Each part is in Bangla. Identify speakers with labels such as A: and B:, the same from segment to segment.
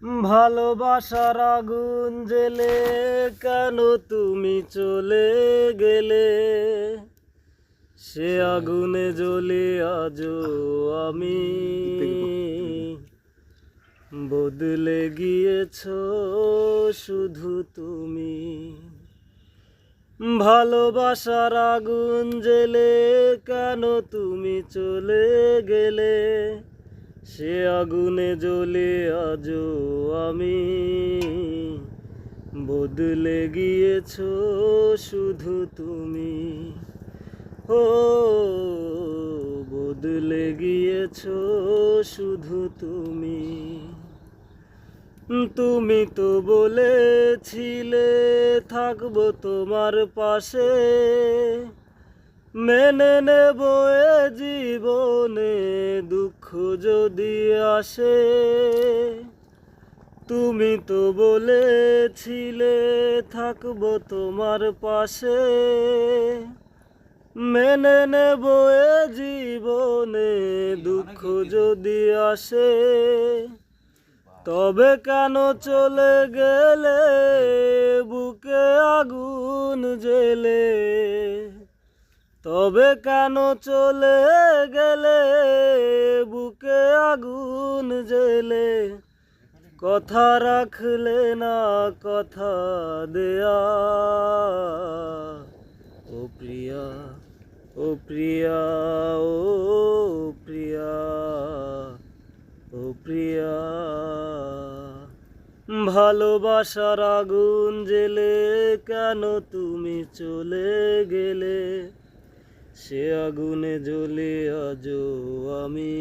A: ভালোবাসার আগুন জ্বেলে কেন তুমি চলে গেলে? সে আগুনে জ্বলে আজও আমি। বদলে গিয়েছো শুধু তুমি। ভালোবাসার আগুন জ্বেলে কেন তুমি চলে গেলে? সে আগুনে জ্বলে আজও আমি। বদলে গিয়েছো শুধু তুমি। ও বদলে গিয়েছো শুধু তুমি। তুমি তো বলেছিলে থাকবো তোমার পাশে, মেনে নেব এ জীবনে দুঃখ যদি আসে। তুমি তো বলেছিলে থাকবো তোমার পাশে, মেনে নেব এ জীবনে দুঃখ যদি আসে। তবে কেন চলে গেলে বুকে আগুন জ্বেলে? তবে কেন চলে গেলে বুকে আগুন জ্বেলে? কথা রাখলে না কথা দেয়া। ও প্রিয়া, ও প্রিয়া, ও প্রিয়া, ও প্রিয়া। ভালোবাসার আগুন জ্বেলে কেন তুমি চলে গেলে? সে আগুনে জ্বলে আজও আমি।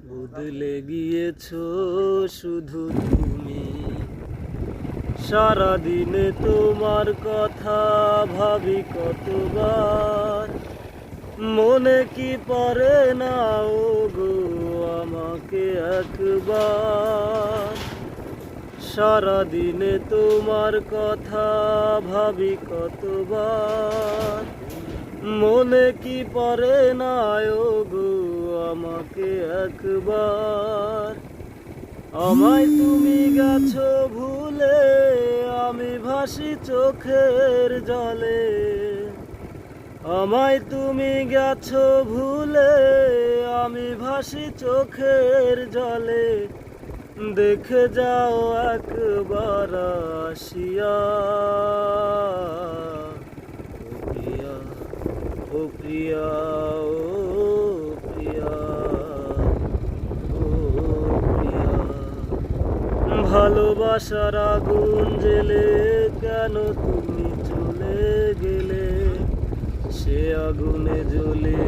A: বদলে গিয়েছো শুধু তুমি। সারাদিনে তোমার কথা ভাবি কতবার, মনে কি পড়ে না ও গো আমাকে একবার। সারাদিনে তোমার কথা ভাবি কতবার, মনে কি পড়ে না ও গো আমাকে একবার। আমায় তুমি গেছো ভুলে, আমি ভাসি চোখের জলে। আমায় তুমি গেছো ভুলে, আমি ভাসি চোখের জলে। দেখে যাও একবার আসিয়া। ও প্রিয়া, ও প্রিয়া, ও প্রিয়া। ভালোবাসার আগুন জ্বেলে কেন তুমি চলে গেলে? সে আগুনে জ্বলে